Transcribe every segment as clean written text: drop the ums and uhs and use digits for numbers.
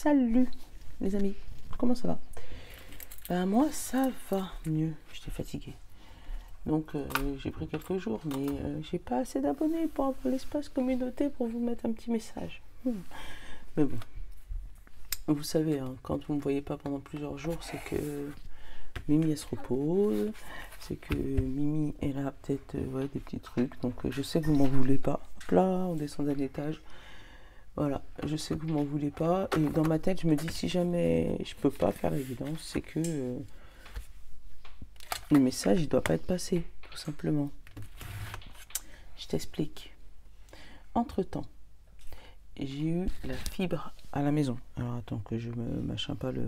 Salut les amis, comment ça va? Ben, moi ça va mieux, j'étais fatiguée. Donc j'ai pris quelques jours, mais j'ai pas assez d'abonnés pour avoir l'espace communauté pour vous mettre un petit message. Mais bon, vous savez, hein, quand vous ne me voyez pas pendant plusieurs jours, c'est que Mimi elle se repose, c'est que Mimi elle a peut-être ouais, des petits trucs, donc je sais que vous m'en voulez pas. Hop là, on descend à l'étage. Voilà, je sais que vous m'en voulez pas. Et dans ma tête, je me dis, si jamais je peux pas faire l'évidence, c'est que le message, il doit pas être passé, tout simplement. Je t'explique. Entre-temps, j'ai eu la fibre à la maison. Alors, attends que je me machin pas le...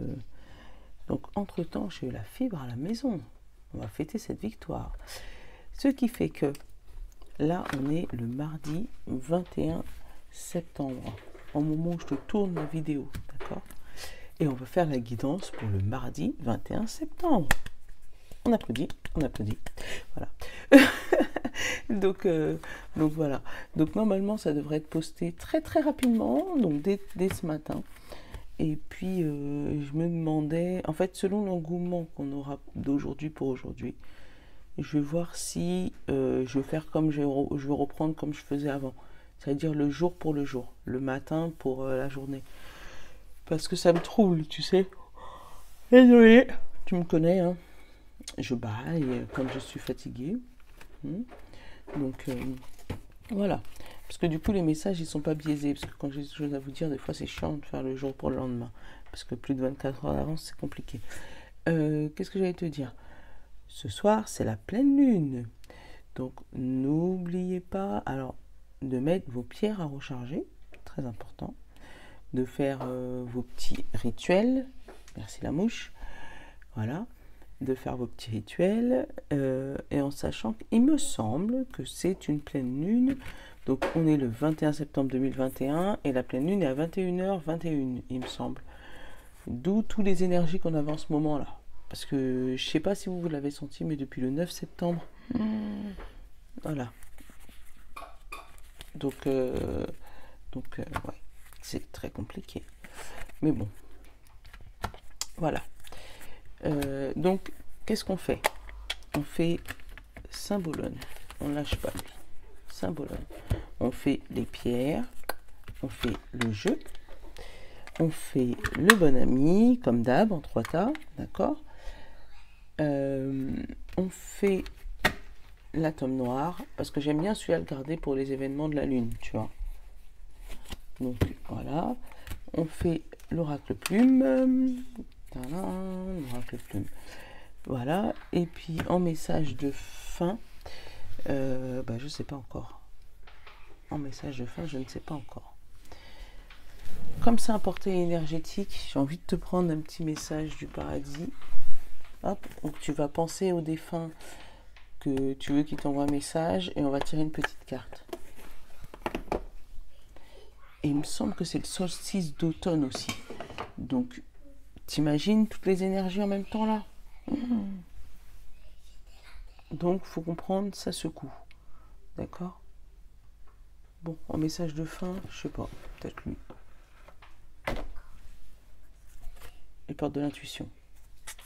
Donc, entre-temps, j'ai eu la fibre à la maison. On va fêter cette victoire. Ce qui fait que, là, on est le mardi 21 septembre, au moment où je te tourne la vidéo, d'accord? Et on va faire la guidance pour le mardi 21 septembre. On applaudit, voilà. donc voilà. Donc normalement, ça devrait être posté très très rapidement, donc dès ce matin. Et puis, je me demandais, en fait, selon l'engouement qu'on aura d'aujourd'hui pour aujourd'hui, je vais voir si je vais faire comme je vais reprendre comme je faisais avant. C'est-à-dire le jour pour le jour, le matin pour la journée. Parce que ça me trouble, tu sais. Désolée, tu me connais, hein. Je baille comme je suis fatiguée. Donc, voilà. Parce que du coup, les messages, ils sont pas biaisés. Parce que quand j'ai des choses à vous dire, des fois, c'est chiant de faire le jour pour le lendemain. Parce que plus de 24 heures d'avance, c'est compliqué. Qu'est-ce que j'allais te dire? Ce soir, c'est la pleine lune. Donc, n'oubliez pas... Alors, de mettre vos pierres à recharger, très important, de faire vos petits rituels, merci la mouche, voilà, de faire vos petits rituels, et en sachant qu'il me semble que c'est une pleine lune, donc on est le 21 septembre 2021, et la pleine lune est à 21h21, il me semble, d'où toutes les énergies qu'on avait en ce moment-là, parce que je sais pas si vous l'avez senti, mais depuis le 9 septembre, voilà. Donc, ouais, c'est très compliqué. Mais bon, voilà. Donc, qu'est-ce qu'on fait? On fait Saint-Bologne. On lâche pas, lui. Saint-Bologne. On fait les pierres. On fait le jeu. On fait le bon ami, comme d'hab, en 3 tas. D'accord? On fait l'atome noir, parce que j'aime bien celui-là le garder pour les événements de la lune, tu vois. Donc voilà, on fait l'oracle plume, l'oracle plume, voilà, et puis en message de fin, je sais pas encore. En message de fin, je ne sais pas encore. Comme c'est un portail énergétique, j'ai envie de te prendre un petit message du paradis. Hop, donc tu vas penser au défunt que tu veux qu'il t'envoie un message et on va tirer une petite carte. Et il me semble que c'est le solstice d'automne aussi. Donc, t'imagines toutes les énergies en même temps là. Donc, faut comprendre, ça secoue. D'accord? Bon, en message de fin, je sais pas, peut-être lui. Les portes de l'intuition.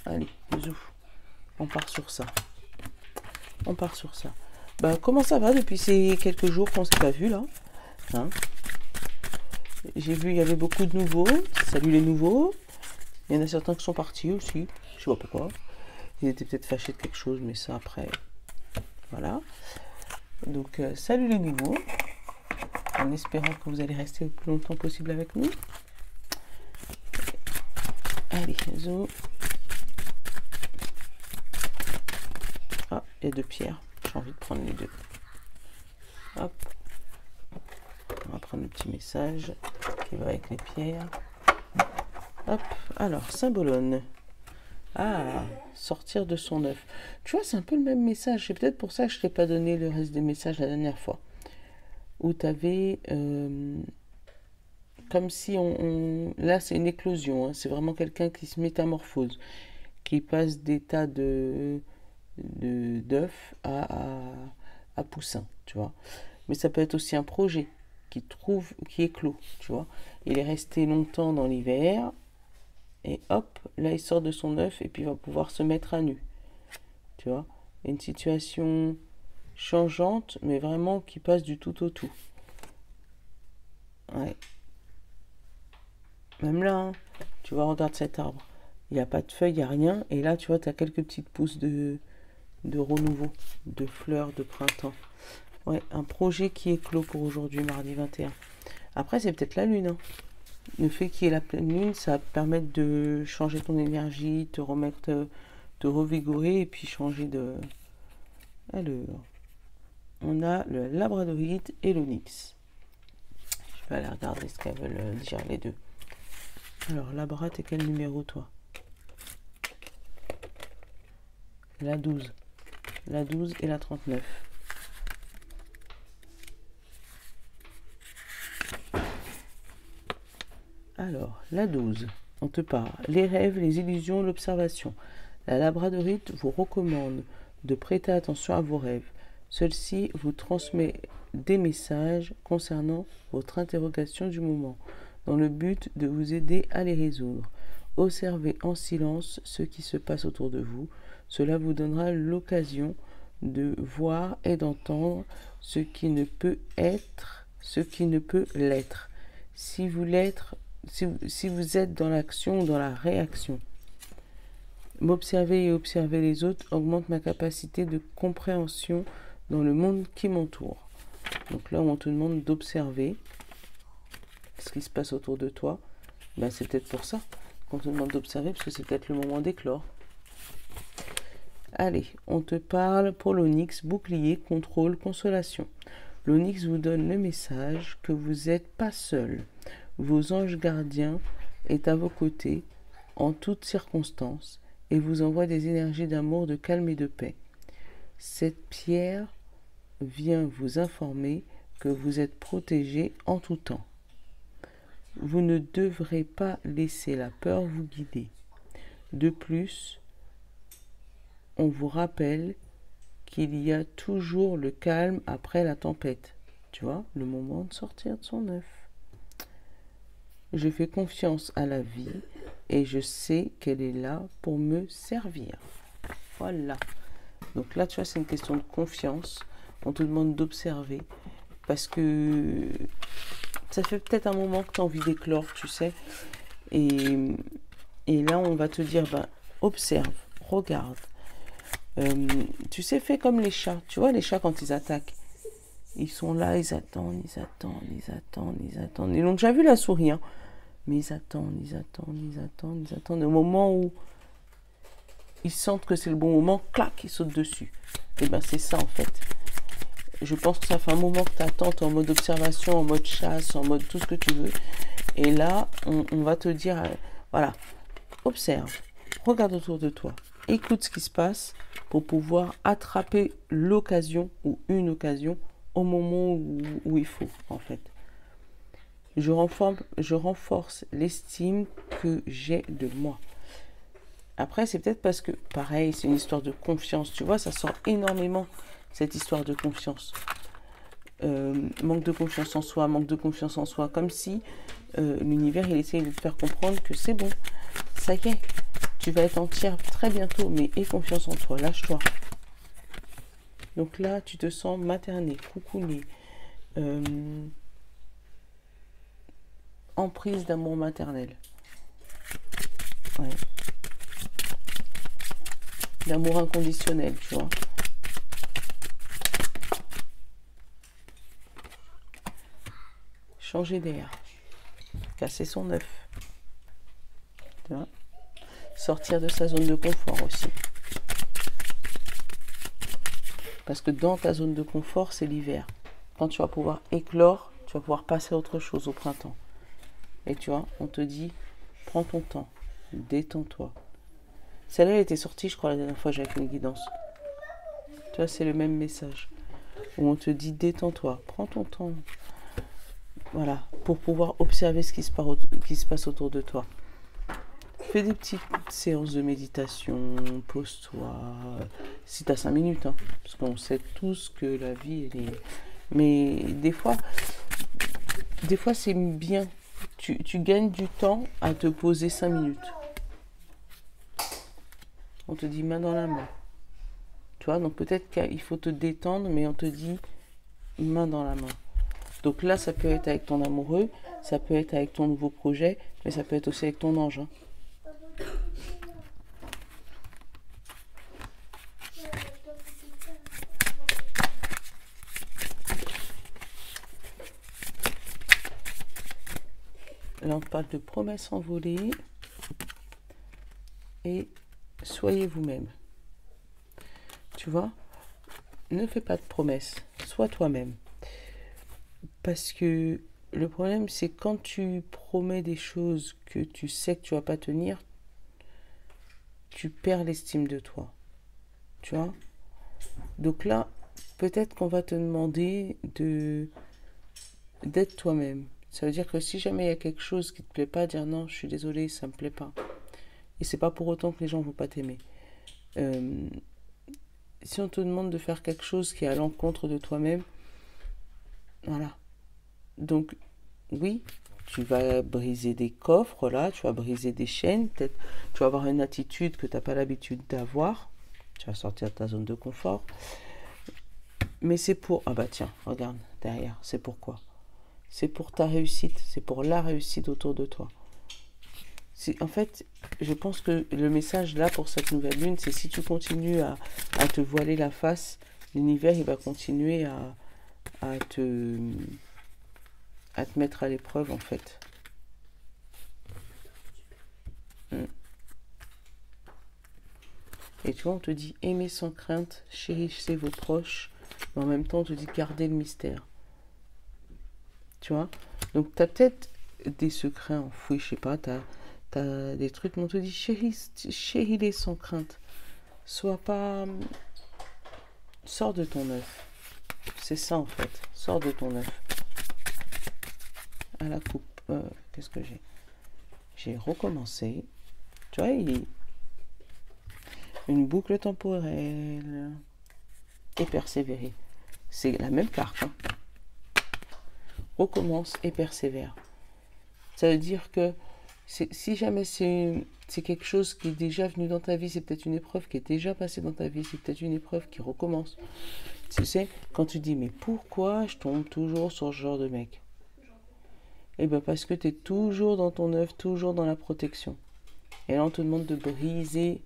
Allez, bisous. On part sur ça. On part sur ça. Bah, comment ça va depuis ces quelques jours qu'on s'est pas vu là, hein? J'ai vu, il y avait beaucoup de nouveaux. Salut les nouveaux. Il y en a certains qui sont partis aussi. Je sais pas pourquoi. Ils étaient peut-être fâchés de quelque chose, mais ça après. Voilà. Donc, salut les nouveaux. En espérant que vous allez rester le plus longtemps possible avec nous. Allez, zo. Ah, il y a 2 pierres. J'ai envie de prendre les 2. Hop. On va prendre le petit message qui va avec les pierres. Hop. Alors, Saint-Bologne. Ah, sortir de son œuf. Tu vois, c'est un peu le même message. C'est peut-être pour ça que je ne t'ai pas donné le reste des messages la dernière fois. Où tu avais... comme si là, c'est une éclosion. Hein. C'est vraiment quelqu'un qui se métamorphose. Qui passe d'état d'œuf à poussin, tu vois. Mais ça peut être aussi un projet qui éclot, tu vois. il est resté longtemps dans l'hiver. Et hop, là, il sort de son œuf et puis il va pouvoir se mettre à nu. Tu vois, une situation changeante, mais vraiment qui passe du tout au tout. Ouais. Même là, hein, tu vois, regarde cet arbre. Il n'y a pas de feuilles, il n'y a rien. Et là, tu vois, tu as quelques petites pousses de renouveau, de fleurs de printemps. Ouais, un projet qui est clos pour aujourd'hui, mardi 21. Après, c'est peut-être la lune. Hein. Le fait qu'il y ait la pleine lune, ça va te permettre de changer ton énergie, te remettre, te revigorer et puis changer de... Alors, on a le labradorite et l'onyx. Je vais aller regarder ce qu'elles veulent dire les deux. Alors, labra, t'es quel numéro toi? La 12. La 12 et la 39. Alors, la 12, on te parle. Les rêves, les illusions, l'observation. La labradorite vous recommande de prêter attention à vos rêves. Celle-ci vous transmet des messages concernant votre interrogation du moment, dans le but de vous aider à les résoudre. Observez en silence ce qui se passe autour de vous. Cela vous donnera l'occasion de voir et d'entendre ce qui ne peut être, ce qui ne peut l'être. Si vous êtes dans l'action ou dans la réaction. M'observer et observer les autres augmente ma capacité de compréhension dans le monde qui m'entoure. Donc là, on te demande d'observer ce qui se passe autour de toi. Ben, c'est peut-être pour ça qu'on te demande d'observer, parce que c'est peut-être le moment d'éclore. Allez, on te parle pour l'onyx, bouclier, contrôle, consolation. L'onyx vous donne le message que vous n'êtes pas seul. Vos anges gardiens est à vos côtés en toutes circonstances et vous envoie des énergies d'amour, de calme et de paix. Cette pierre vient vous informer que vous êtes protégé en tout temps. Vous ne devrez pas laisser la peur vous guider. De plus, on vous rappelle qu'il y a toujours le calme après la tempête. Tu vois, le moment de sortir de son œuf. Je fais confiance à la vie et je sais qu'elle est là pour me servir. Voilà. Donc là, tu vois, c'est une question de confiance. On te demande d'observer parce que ça fait peut-être un moment que tu as envie d'éclore, tu sais. Et là, on va te dire, ben, observe, regarde. Tu sais, fais comme les chats. Tu vois, les chats, quand ils attaquent, ils sont là, ils attendent, ils attendent, ils attendent, ils attendent. Ils ont déjà vu la souris, hein. Mais ils attendent, ils attendent, ils attendent, ils attendent. Au moment où ils sentent que c'est le bon moment, clac, ils sautent dessus. Et ben c'est ça en fait. Je pense que ça fait un moment que tu attends, tu es en mode observation, en mode chasse, en mode tout ce que tu veux. Et là, on va te dire, voilà, observe, regarde autour de toi, écoute ce qui se passe pour pouvoir attraper l'occasion ou une occasion au moment où il faut en fait. Je renforce l'estime que j'ai de moi. Après, c'est peut-être parce que, pareil, c'est une histoire de confiance. Tu vois, ça sort énormément, cette histoire de confiance. Manque de confiance en soi, manque de confiance en soi. Comme si l'univers, il essaye de te faire comprendre que c'est bon. Ça y est, tu vas être entière très bientôt, mais aie confiance en toi, lâche-toi. Donc là, tu te sens maternée, coucounée. Emprise d'amour maternel. Ouais. D'amour inconditionnel, tu vois. Changer d'air. Casser son œuf. Tu vois. Sortir de sa zone de confort aussi. Parce que dans ta zone de confort, c'est l'hiver. Quand tu vas pouvoir éclore, tu vas pouvoir passer à autre chose au printemps. Et tu vois, on te dit, prends ton temps, détends-toi. Celle-là, elle était sortie, je crois, la dernière fois, j'avais fait une guidance. Tu vois, c'est le même message. Où on te dit, détends-toi, prends ton temps. Voilà, pour pouvoir observer ce qui se passe autour de toi. Fais des petites séances de méditation, pose-toi. Si tu as 5 minutes, hein, parce qu'on sait tous que la vie, elle est... Mais des fois c'est bien tu gagnes du temps à te poser 5 minutes. On te dit main dans la main. Tu vois, donc peut-être qu'il faut te détendre, mais on te dit main dans la main. Donc là, ça peut être avec ton amoureux, ça peut être avec ton nouveau projet, mais ça peut être aussi avec ton ange. Hein. Là, on parle de promesses envolées et soyez vous-même. Tu vois, ne fais pas de promesses, sois toi-même. Parce que le problème, c'est quand tu promets des choses que tu sais que tu vas pas tenir, tu perds l'estime de toi. Tu vois? Donc là, peut-être qu'on va te demander d'être toi-même. Ça veut dire que si jamais il y a quelque chose qui te plaît pas, dire non, je suis désolé, ça me plaît pas. Et c'est pas pour autant que les gens vont pas t'aimer. Si on te demande de faire quelque chose qui est à l'encontre de toi-même, voilà. Donc, oui, tu vas briser des coffres, là, tu vas briser des chaînes, peut-être tu vas avoir une attitude que tu n'as pas l'habitude d'avoir, tu vas sortir de ta zone de confort, mais c'est pour... Ah bah tiens, regarde, derrière, c'est pourquoi? C'est pour ta réussite, c'est pour la réussite autour de toi. En fait, je pense que le message là pour cette nouvelle lune, c'est si tu continues à te voiler la face, l'univers il va continuer à te mettre à l'épreuve en fait. Et tu vois, on te dit aimer sans crainte, chérissez vos proches, mais en même temps on te dit gardez le mystère. Tu vois? Donc tu as peut-être des secrets enfouis, je sais pas, tu as des trucs, mais on te dit chéris-les sans crainte. Sois pas... Sors de ton œuf. C'est ça en fait. Sors de ton œuf. À la coupe. Qu'est-ce que j'ai? J'ai recommencé. Tu vois, une boucle temporelle. Et persévérer. C'est la même carte. Hein. Recommence et persévère. Ça veut dire que si jamais c'est quelque chose qui est déjà venu dans ta vie, c'est peut-être une épreuve qui est déjà passée dans ta vie, c'est peut-être une épreuve qui recommence. Tu sais, quand tu dis, mais pourquoi je tombe toujours sur ce genre de mec? Eh bien, parce que tu es toujours dans ton œuf, toujours dans la protection. Et là, on te demande de briser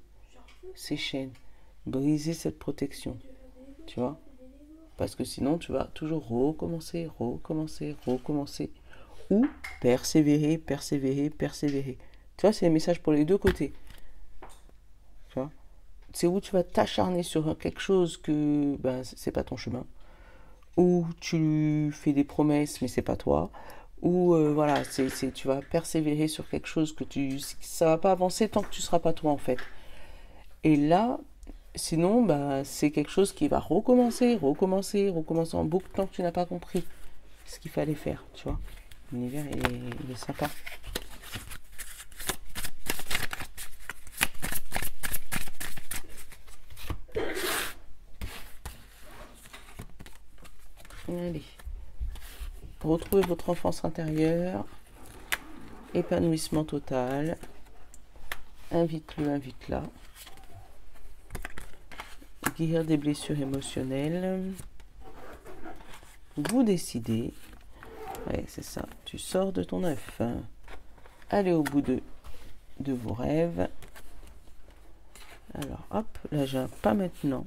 ces chaînes, briser cette protection. Tu vois? Parce que sinon, tu vas toujours recommencer, recommencer, recommencer. Ou persévérer, persévérer, persévérer. Tu vois, c'est un message pour les deux côtés. Tu vois? C'est où tu vas t'acharner sur quelque chose que ben, c'est pas ton chemin. Ou tu fais des promesses, mais c'est pas toi. Ou voilà, tu vas persévérer sur quelque chose que ça va pas avancer tant que tu seras pas toi en fait. Et là, sinon, bah, c'est quelque chose qui va recommencer, recommencer, recommencer en boucle tant que tu n'as pas compris ce qu'il fallait faire, tu vois. L'univers, il est sympa. Allez. Retrouvez votre enfance intérieure. Épanouissement total. Invite-le, invite-la. Guérir des blessures émotionnelles. Vous décidez. Ouais, c'est ça. Tu sors de ton œuf. Allez au bout de vos rêves. Alors, hop, là j'ai un pas maintenant.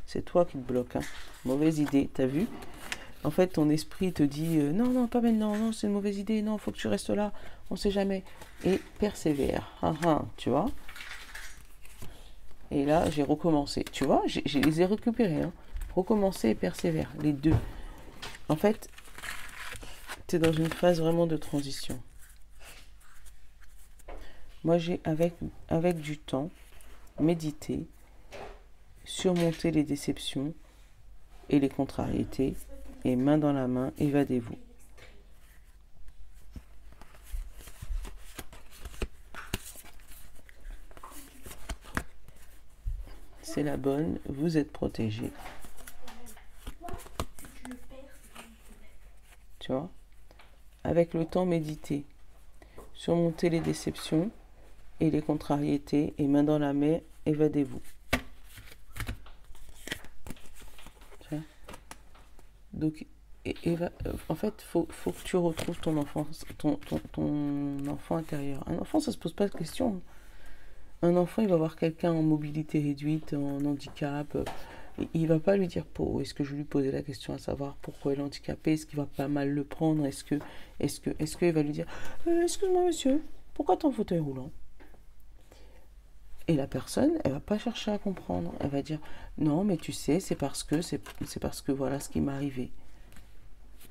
C'est toi qui te bloque. Hein. Mauvaise idée, t'as vu? En fait, ton esprit te dit non, non, pas maintenant, non, c'est une mauvaise idée, non, faut que tu restes là, on sait jamais. Et persévère. Tu vois? Et là, j'ai recommencé. Tu vois, je les ai récupérés. Hein. Recommencer et persévère, les deux. En fait, tu es dans une phase vraiment de transition. Moi, j'ai, avec du temps, médité, surmonter les déceptions et les contrariétés, et main dans la main, évadez-vous. C'est la bonne, vous êtes protégés. tu vois. Avec le temps, méditer. Surmonter les déceptions et les contrariétés, et main dans la main, évadez-vous. Donc, en fait, faut que tu retrouves ton enfant, ton enfant intérieur. Un enfant, ça se pose pas de questions. Un enfant, il va voir quelqu'un en mobilité réduite, en handicap. Il va pas lui dire, est-ce que je lui posais la question à savoir pourquoi il est handicapé, est-ce qu'il va pas mal le prendre, est-ce qu'il va lui dire, excuse-moi monsieur, pourquoi t'es en fauteuil roulant? Et la personne, elle va pas chercher à comprendre. Elle va dire, non, mais tu sais, c'est parce que voilà ce qui m'est arrivé.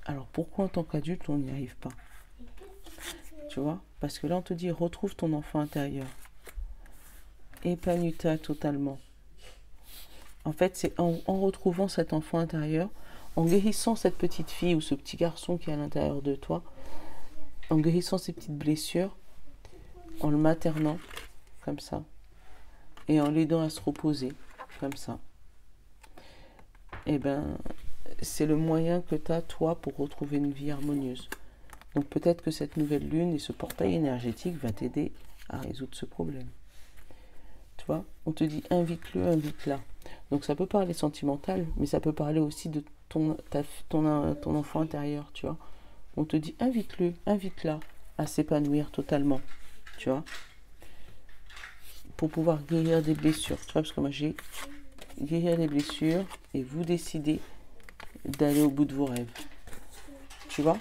Alors pourquoi en tant qu'adulte, on n'y arrive pas? Tu vois? Parce que là, on te dit, retrouve ton enfant intérieur. Épanouis-toi totalement. En fait, c'est en retrouvant cet enfant intérieur, en guérissant cette petite fille ou ce petit garçon qui est à l'intérieur de toi, en guérissant ces petites blessures, en le maternant, comme ça, et en l'aidant à se reposer, comme ça, eh ben, c'est le moyen que tu as, toi, pour retrouver une vie harmonieuse. Donc peut-être que cette nouvelle lune et ce portail énergétique va t'aider à résoudre ce problème. Tu vois, on te dit invite-le, invite-la. Donc ça peut parler sentimental, mais ça peut parler aussi de ton enfant intérieur, tu vois. On te dit invite-le, invite-la à s'épanouir totalement, tu vois. Pour pouvoir guérir des blessures, tu vois, parce que moi j'ai guérir des blessures et vous décidez d'aller au bout de vos rêves. Tu vois,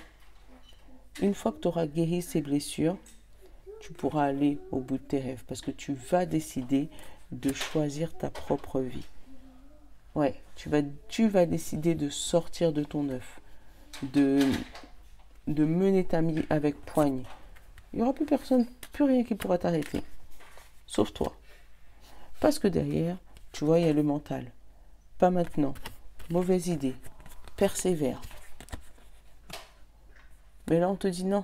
une fois que tu auras guéri ces blessures, tu pourras aller au bout de tes rêves parce que tu vas décider de choisir ta propre vie. Ouais, tu vas décider de sortir de ton œuf, de mener ta vie avec poigne. Il n'y aura plus personne, plus rien qui pourra t'arrêter, sauf toi. Parce que derrière, tu vois, il y a le mental. Pas maintenant. Mauvaise idée. Persévère. Mais là, on te dit non.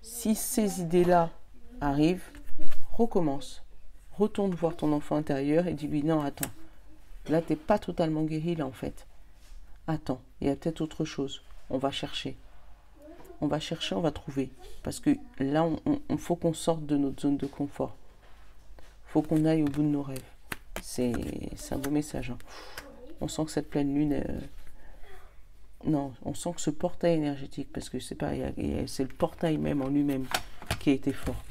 Si ces idées-là arrivent, recommence. Retourne voir ton enfant intérieur et dis-lui non, attends. Là, tu n'es pas totalement guéri, là, en fait. Attends, il y a peut-être autre chose. On va chercher. On va chercher, on va trouver. Parce que là, on faut qu'on sorte de notre zone de confort. Faut qu'on aille au bout de nos rêves. C'est un beau message. Hein. On sent que cette pleine lune... Non, on sent que ce portail énergétique, parce que c'est le portail même en lui-même qui a été fort.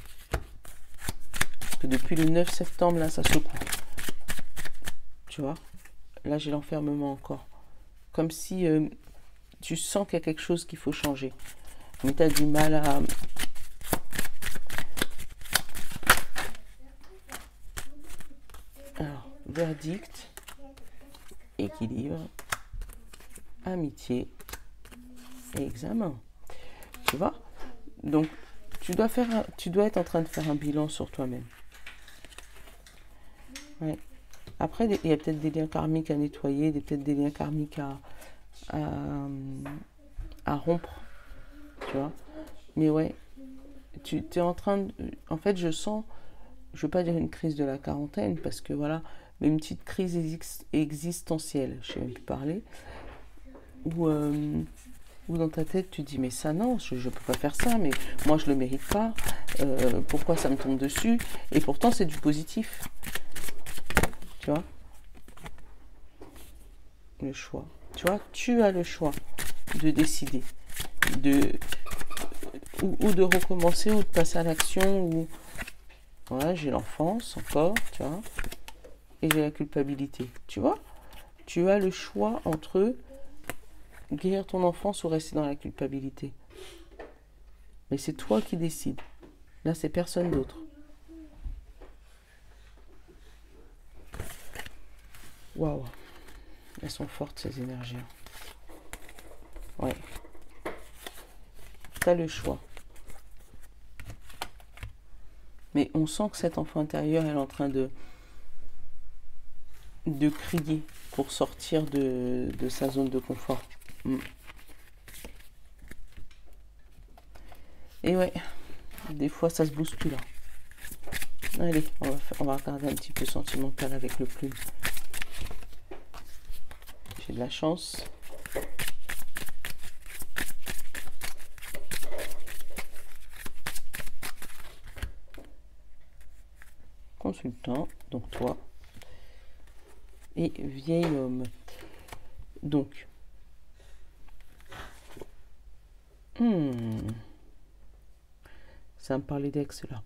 Parce que depuis le 9 septembre, là, ça secoue. Tu vois? Là, j'ai l'enfermement encore. Comme si tu sens qu'il y a quelque chose qu'il faut changer. Mais tu as du mal à... Alors, verdict, équilibre, amitié et examen. Tu vois? Donc, tu dois être en train de faire un bilan sur toi-même. Ouais. Après, il y a peut-être des liens karmiques à nettoyer, peut-être des liens karmiques à rompre. Tu vois? Mais ouais, tu es en train de... En fait, je sens, je ne veux pas dire une crise de la quarantaine, parce que voilà, mais une petite crise existentielle, je ne sais même plus parler, où dans ta tête, tu dis, mais ça non, je ne peux pas faire ça, mais moi je ne le mérite pas, pourquoi ça me tombe dessus? Et pourtant, c'est du positif. Tu vois? Le choix. Tu vois, tu as le choix de décider, ou de recommencer, ou de passer à l'action, ou... Voilà, j'ai l'enfance encore, tu vois, et j'ai la culpabilité. Tu vois? Tu as le choix entre guérir ton enfance ou rester dans la culpabilité. Mais c'est toi qui décides. Là, c'est personne d'autre. Waouh. Elles sont fortes, ces énergies. Ouais. Tu as le choix. Mais on sent que cet enfant intérieur est en train de crier pour sortir de sa zone de confort. Et ouais, des fois ça se bouscule. Allez, on va regarder un petit peu sentimental avec le plume. J'ai de la chance. consultant, donc toi, et vieil homme. Donc, ça me parlait d'ex là.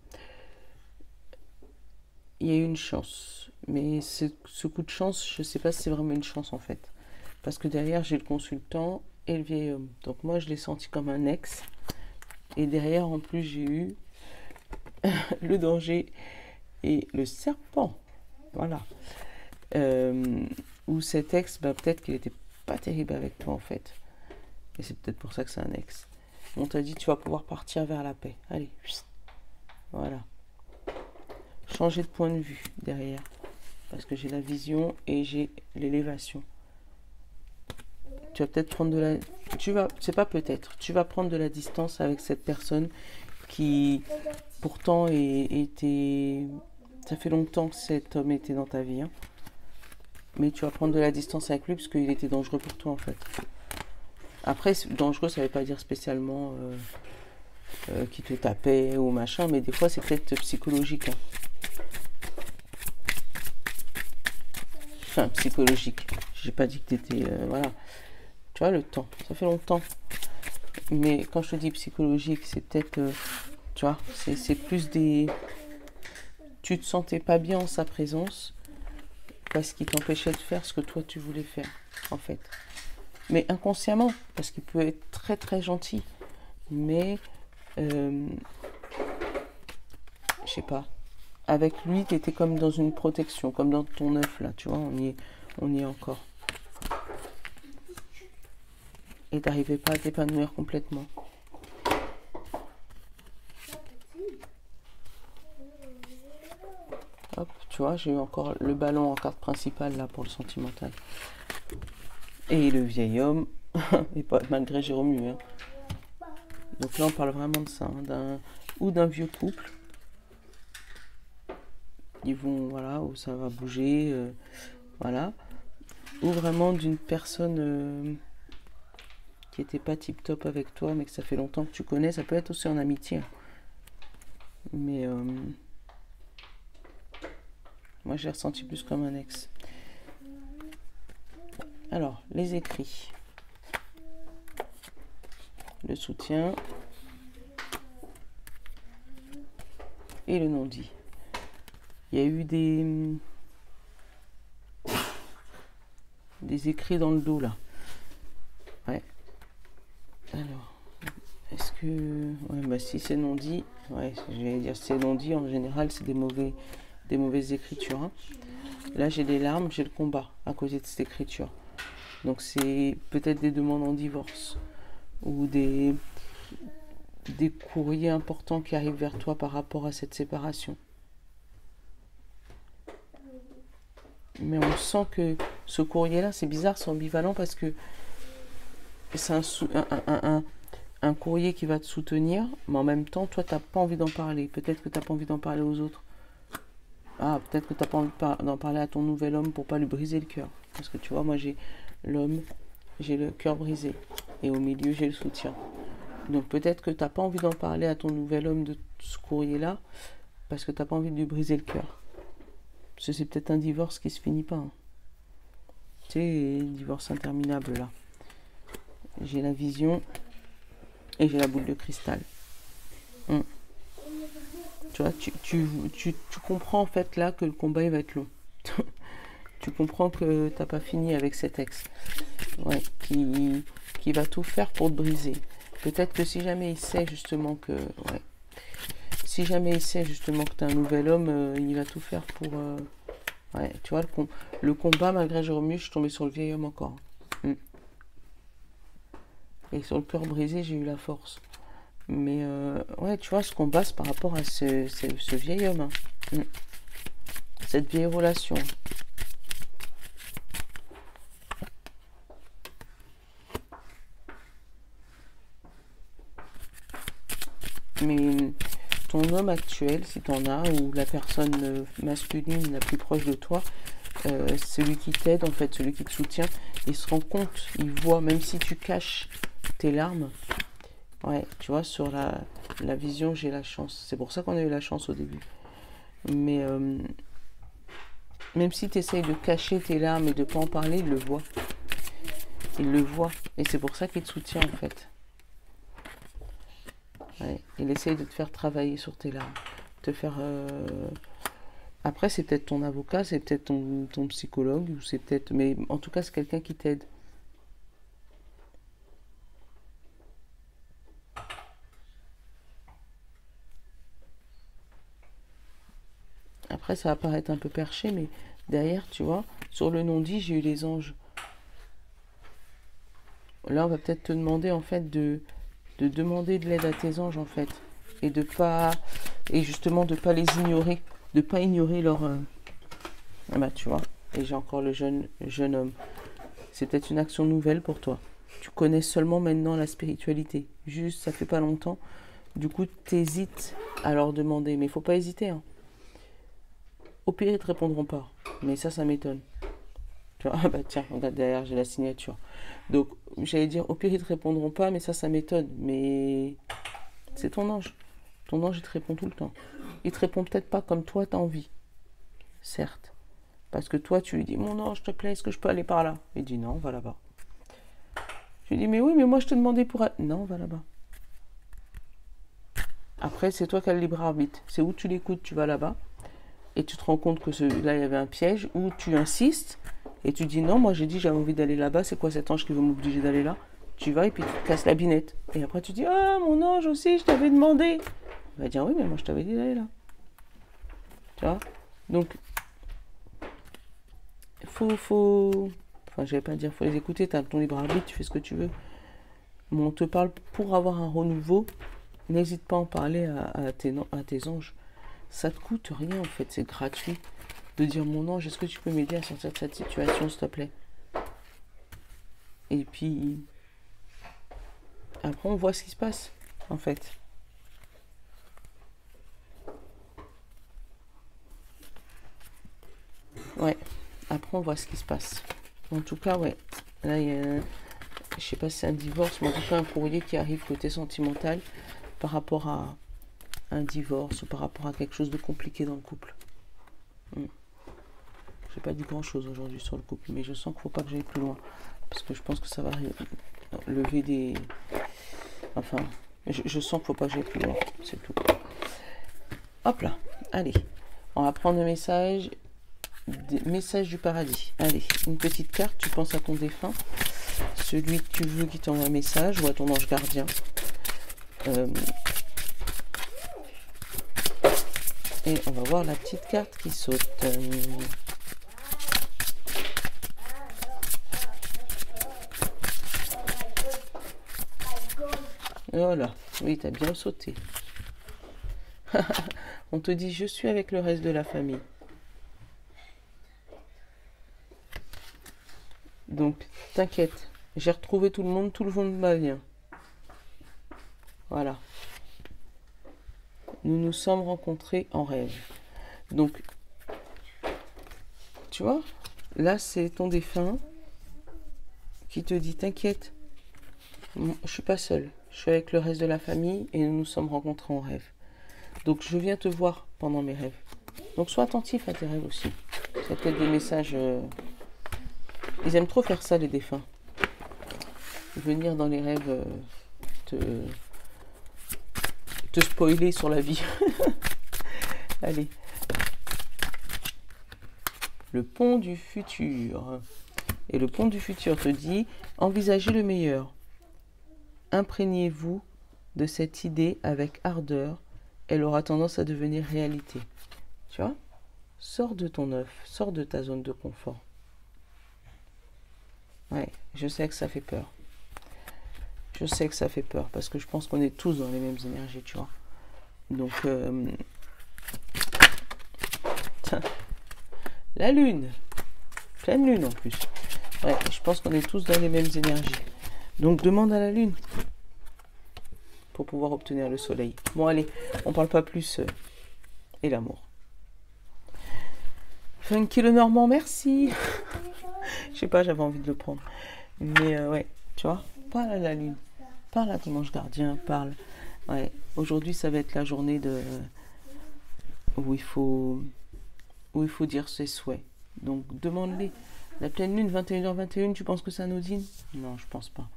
Il y a eu une chance, mais ce coup de chance, je sais pas si c'est vraiment une chance en fait. Parce que derrière, j'ai le consultant et le vieil homme. Donc moi, je l'ai senti comme un ex. Et derrière, en plus, j'ai eu le danger et le serpent. Voilà. Ou cet ex, bah, peut-être qu'il était pas terrible avec toi en fait. Et c'est peut-être pour ça que c'est un ex. On t'a dit, tu vas pouvoir partir vers la paix. Allez, voilà. Changer de point de vue derrière. Parce que j'ai la vision et j'ai l'élévation. Tu vas peut-être prendre de la... c'est pas peut-être. Tu vas prendre de la distance avec cette personne qui, pourtant, était... Ça fait longtemps que cet homme était dans ta vie. Hein. Mais tu vas prendre de la distance avec lui parce qu'il était dangereux pour toi, en fait. Après, dangereux, ça ne veut pas dire spécialement qu'il te tapait ou machin, mais des fois, c'est peut-être psychologique. Hein. Enfin, psychologique. J'ai pas dit que t'étais... voilà. Tu vois, le temps. Ça fait longtemps. Mais quand je te dis psychologique, c'est peut-être... tu vois, c'est plus des... Tu te sentais pas bien en sa présence parce qu'il t'empêchait de faire ce que toi, tu voulais faire, en fait. Mais inconsciemment, parce qu'il peut être très, très gentil. Mais... je sais pas. Avec lui, tu étais comme dans une protection, comme dans ton œuf, là, tu vois, on y est encore. Et t'arrivais pas à t'épanouir complètement. Hop, tu vois, j'ai eu encore le ballon en carte principale, là, pour le sentimental. Et le vieil homme, et pas malgré Jérôme. Hein. Donc là, on parle vraiment de ça, hein, d'un vieux couple. Ils vont, voilà, où ça va bouger, voilà. Ou vraiment d'une personne qui n'était pas tip-top avec toi, mais que ça fait longtemps que tu connais. Ça peut être aussi en amitié. Mais moi, je l'ai ressenti plus comme un ex. Alors, les écrits. Le soutien. Et le non-dit. Il y a eu des écrits dans le dos, là. Ouais. Alors, est-ce que... Ouais, bah si c'est non-dit... Ouais, je vais dire c'est non-dit, en général, c'est des mauvaises écritures. Hein. Là, j'ai des larmes, j'ai le combat à cause de cette écriture. Donc, c'est peut-être des demandes en divorce. Ou des courriers importants qui arrivent vers toi par rapport à cette séparation. Mais on sent que ce courrier-là, c'est bizarre, c'est ambivalent parce que c'est un courrier qui va te soutenir, mais en même temps, toi, tu n'as pas envie d'en parler. Peut-être que tu n'as pas envie d'en parler aux autres. Ah, peut-être que tu n'as pas envie d'en parler à ton nouvel homme pour pas lui briser le cœur. Parce que tu vois, moi, j'ai l'homme, j'ai le cœur brisé. Et au milieu, j'ai le soutien. Donc peut-être que tu n'as pas envie d'en parler à ton nouvel homme de ce courrier-là, parce que tu n'as pas envie de lui briser le cœur. Parce que c'est peut-être un divorce qui se finit pas. Hein. Tu sais, divorce interminable là. J'ai la vision et j'ai la boule de cristal. Tu vois, tu comprends en fait là que le combat il va être long. Tu comprends que t'as pas fini avec cet ex. Ouais, qui va tout faire pour te briser. Peut-être que si jamais il sait justement que... Ouais. Si jamais il sait justement que tu as un nouvel homme, il va tout faire pour... ouais, tu vois, le combat, malgré Jérôme, je suis tombée sur le vieil homme encore. Et sur le cœur brisé, j'ai eu la force. Mais, ouais, tu vois, ce combat, c'est par rapport à ce vieil homme. Hein. Cette vieille relation. Mais ton homme actuel, si tu en as, ou la personne masculine la plus proche de toi, celui qui t'aide, en fait, celui qui te soutient, il se rend compte, il voit, même si tu caches tes larmes, ouais, tu vois, sur la vision, j'ai la chance. C'est pour ça qu'on a eu la chance au début. Mais même si tu essayes de cacher tes larmes et de ne pas en parler, il le voit. Il le voit. Et c'est pour ça qu'il te soutient en fait. Ouais. Il essaye de te faire travailler sur tes larmes. Te faire... Après, c'est peut-être ton avocat, c'est peut-être ton psychologue, ou c'est peut-être... Mais en tout cas, c'est quelqu'un qui t'aide. Après, ça va paraître un peu perché, mais derrière, tu vois, sur le non-dit, j'ai eu les anges. Là, on va peut-être te demander, en fait, de demander de l'aide à tes anges, en fait. Et de pas... Et justement, de pas les ignorer. De pas ignorer leur... Ah bah, tu vois. Et j'ai encore le jeune homme. C'est peut-être une action nouvelle pour toi. Tu connais seulement maintenant la spiritualité. Juste, ça fait pas longtemps. Du coup, t'hésites à leur demander. Mais il faut pas hésiter, hein. Au pire, ils te répondront pas. Mais ça m'étonne. Tu vois, ah bah tiens, regarde derrière, j'ai la signature. Donc, j'allais dire, au pire, ils te répondront pas, mais ça m'étonne. Mais c'est ton ange. Ton ange, il te répond tout le temps. Il te répond peut-être pas comme toi, t'as envie. Certes. Parce que toi, tu lui dis, mon ange, s'il te plaît, est-ce que je peux aller par là? Il dit, non, va là-bas. Je lui dis, mais oui, mais moi, je te demandais pour... Non, va là-bas. Après, c'est toi qui as le libre arbitre. C'est où tu l'écoutes, tu vas là-bas. Et tu te rends compte que là, il y avait un piège, où tu insistes, et tu dis, non, moi, j'ai dit, j'avais envie d'aller là-bas, c'est quoi cet ange qui veut m'obliger d'aller là? Tu vas, et puis tu te casses la binette. Et après, tu dis, ah, mon ange aussi, je t'avais demandé. Il va dire, oui, mais moi, je t'avais dit d'aller là. Tu vois? Donc, enfin, je vais pas dire, faut les écouter, tu as ton libre arbitre, tu fais ce que tu veux. Mais on te parle pour avoir un renouveau, n'hésite pas à en parler à tes anges. Ça te coûte rien en fait, c'est gratuit. De dire, mon ange, est-ce que tu peux m'aider à sortir de cette situation, s'il te plaît? Et puis, après on voit ce qui se passe, en fait. Ouais, après on voit ce qui se passe. En tout cas, ouais, là il y a, je sais pas si c'est un divorce, mais en tout cas un courrier qui arrive côté sentimental par rapport à un divorce ou par rapport à quelque chose de compliqué dans le couple. J'ai pas dit grand chose aujourd'hui sur le couple, mais je sens qu'il faut pas que j'aille plus loin. Parce que je pense que ça va lever des... Enfin, je sens qu'il faut pas que j'aille plus loin, c'est tout. Hop là, allez. On va prendre le message, des messages du paradis. Allez, une petite carte, tu penses à ton défunt, celui que tu veux qui t'envoie un message, ou à ton ange gardien. Et on va voir la petite carte qui saute. Voilà, oui, t'as bien sauté. On te dit, je suis avec le reste de la famille. Donc, t'inquiète, j'ai retrouvé tout le monde va bien. Voilà. Nous nous sommes rencontrés en rêve. Donc, tu vois, là, c'est ton défunt qui te dit, t'inquiète, je suis pas seule. Je suis avec le reste de la famille et nous nous sommes rencontrés en rêve. Donc, je viens te voir pendant mes rêves. Donc, sois attentif à tes rêves aussi. Ça peut être des messages... Ils aiment trop faire ça, les défunts. Venir dans les rêves te spoiler sur la vie. Allez. Le pont du futur. Et le pont du futur te dit, envisagez le meilleur. Imprégnez-vous de cette idée avec ardeur. Elle aura tendance à devenir réalité. Tu vois? Sors de ton œuf, sors de ta zone de confort. Ouais, je sais que ça fait peur. Je sais que ça fait peur parce que je pense qu'on est tous dans les mêmes énergies, tu vois. Donc, la lune, pleine lune en plus. Ouais, je pense qu'on est tous dans les mêmes énergies. Donc, demande à la lune pour pouvoir obtenir le soleil. Bon, allez, on parle pas plus. Et l'amour. Funky le Normand, merci. Je sais pas, j'avais envie de le prendre. Mais ouais, tu vois, parle à la lune. Parle à ton ange gardien, parle. Ouais, aujourd'hui, ça va être la journée où il faut dire ses souhaits. Donc demande-les. La pleine lune, 21h21, tu penses que c'est anodine? Non, je pense pas.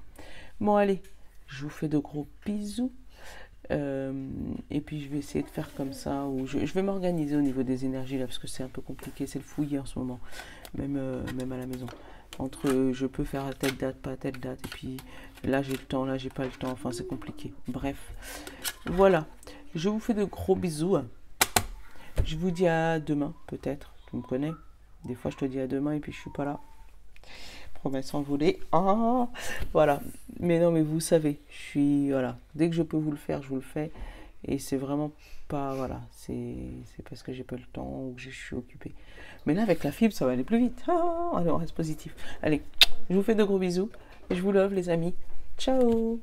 Bon, allez, je vous fais de gros bisous. Et puis je vais essayer de faire comme ça, ou je vais m'organiser au niveau des énergies là, parce que c'est un peu compliqué, c'est le fouillis en ce moment, même à la maison. Entre je peux faire à telle date, pas à telle date, et puis là j'ai le temps, là j'ai pas le temps, enfin c'est compliqué. Bref, voilà, je vous fais de gros bisous. Je vous dis à demain, peut-être, tu me connais. Des fois je te dis à demain et puis je suis pas là. Promesse envolée. Ah, voilà. Mais non, mais vous savez, je suis, voilà, dès que je peux vous le faire, je vous le fais. Et c'est vraiment pas, voilà, c'est parce que j'ai pas le temps ou que je suis occupée. Mais là, avec la fibre, ça va aller plus vite. Ah, allez, on reste positif. Allez, je vous fais de gros bisous. Je vous love, les amis. Ciao!